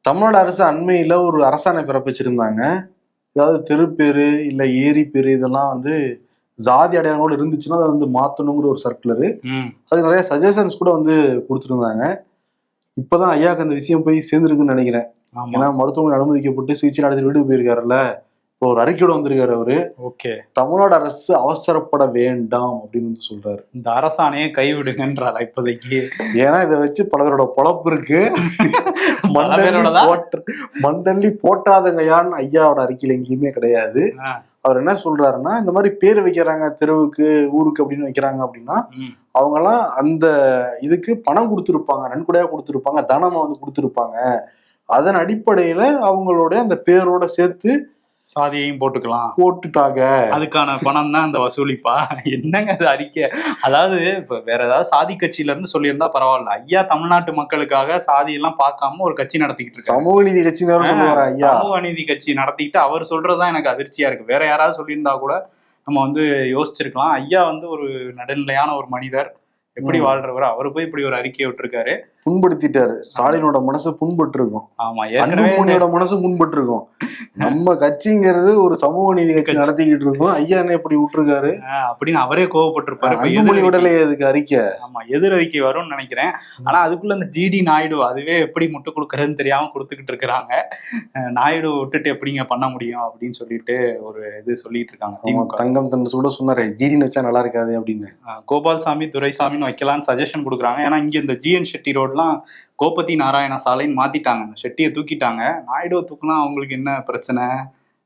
தமிழ்நாடு அரசு அண்மையில ஒரு அரசாணை பிறப்பிச்சிருந்தாங்க. அதாவது தெரு பேரு இல்ல ஏரி பேரு இதெல்லாம் வந்து ஜாதி அடையாளங்களோட இருந்துச்சுன்னா அதை வந்து மாத்தணுங்கிற ஒரு சர்க்குலரு. அது நிறைய சஜஷன்ஸ் கூட வந்து கொடுத்துருந்தாங்க. இப்பதான் ஐயாக்கு அந்த விஷயம் போய் சேர்ந்துருக்குன்னு நினைக்கிறேன். ஏன்னா மருத்துவமனை அனுமதிக்கப்பட்டு சிகிச்சை நடத்தி வீடு போயிருக்காருல்ல. இப்போ ஒரு அறிக்கையோட வந்திருக்காரு அவரு. ஓகே, தமிழ்நாடு அரசு அவசரப்பட வேண்டாம் அப்படின்னு சொல்றாரு. இந்த அரசாணையை கைவிடுங்கன்றாரா இப்போதைக்கு? ஏன்னா இதை வச்சு பலரோட பொழப்பு இருக்கு. மண்டல்லி போட்டாதங்கயான்னு ஐயாவோட அறிக்கையில எங்கேயுமே கிடையாது. அவர் என்ன சொல்றாருன்னா, இந்த மாதிரி பேர் வைக்கிறாங்க தெருவுக்கு ஊருக்கு அப்படின்னு வைக்கிறாங்க அப்படின்னா அவங்க எல்லாம் அந்த இதுக்கு பணம் கொடுத்துருப்பாங்க, நன்கொடையா கொடுத்துருப்பாங்க, தனமா வந்து கொடுத்துருப்பாங்க. அதன் அடிப்படையில அவங்களுடைய அந்த பேரோட சேர்த்து சாதியையும் போட்டுட்டாங்க. அதுக்கான பணம் தான் அந்த வசூலிப்பா. என்னங்க அது அறிக்கை? அதாவது இப்ப வேற ஏதாவது சாதி கட்சியில இருந்து சொல்லியிருந்தா பரவாயில்ல. ஐயா தமிழ்நாட்டு மக்களுக்காக சாதி எல்லாம் பார்க்காம ஒரு கட்சி நடத்திக்கிட்டு இருக்கு. சமூக நீதி கட்சி சமூக நீதி கட்சி நடத்திக்கிட்டு அவர் சொல்றதுதான் எனக்கு அதிர்ச்சியா இருக்கு. வேற யாராவது சொல்லியிருந்தா கூட நம்ம வந்து யோசிச்சிருக்கலாம். ஐயா வந்து ஒரு நடுநிலையான ஒரு மனிதர், எப்படி வாழ்றவர், அவரு போய் இப்படி ஒரு அறிக்கையை விட்டுருக்காரு. புண்படுத்திட்டாரு. ஸ்டாலினோட மனசு புண்பட்டு இருக்கும். ஆமா, ஏற்கனவே மனசு புண்பட்டு இருக்கும். நம்ம கட்சிங்கிறது ஒரு சமூக நீதி கட்சி நடத்திக்கிட்டு இருக்கோம், ஐயா என்ன இப்படி விட்டுருக்காரு அப்படின்னு அவரே கோவப்பட்டிருப்பாரு. விடலையே அதுக்கு அறிக்கை. ஆமா, எதிர் அறிக்கை வரும்னு நினைக்கிறேன். ஆனா அதுக்குள்ள இந்த ஜிடி நாயுடு அதுவே எப்படி முட்டு கொடுக்கறதுன்னு தெரியாம கொடுத்துக்கிட்டு இருக்கிறாங்க. நாயுடு விட்டுட்டு எப்படிங்க பண்ண முடியும் அப்படின்னு சொல்லிட்டு ஒரு இது சொல்லிட்டு இருக்காங்க. தங்கம் தன் கூட சொன்னாரு, ஜிடின்னு வச்சா நல்லா இருக்காது அப்படின்னு. கோபால்சாமி துரைசாமின்னு வைக்கலான்னு சஜஷன் கொடுக்குறாங்க. ஏன்னா இங்க இந்த ஜிஎன் ஷெட்டி ரோட்லாம் கோபதி நாராயண சாலைன்னு மாத்திட்டாங்க. ஷெட்டியை தூக்கிட்டாங்க. நாயுடுவை தூக்குனா அவங்களுக்கு என்ன பிரச்சனை?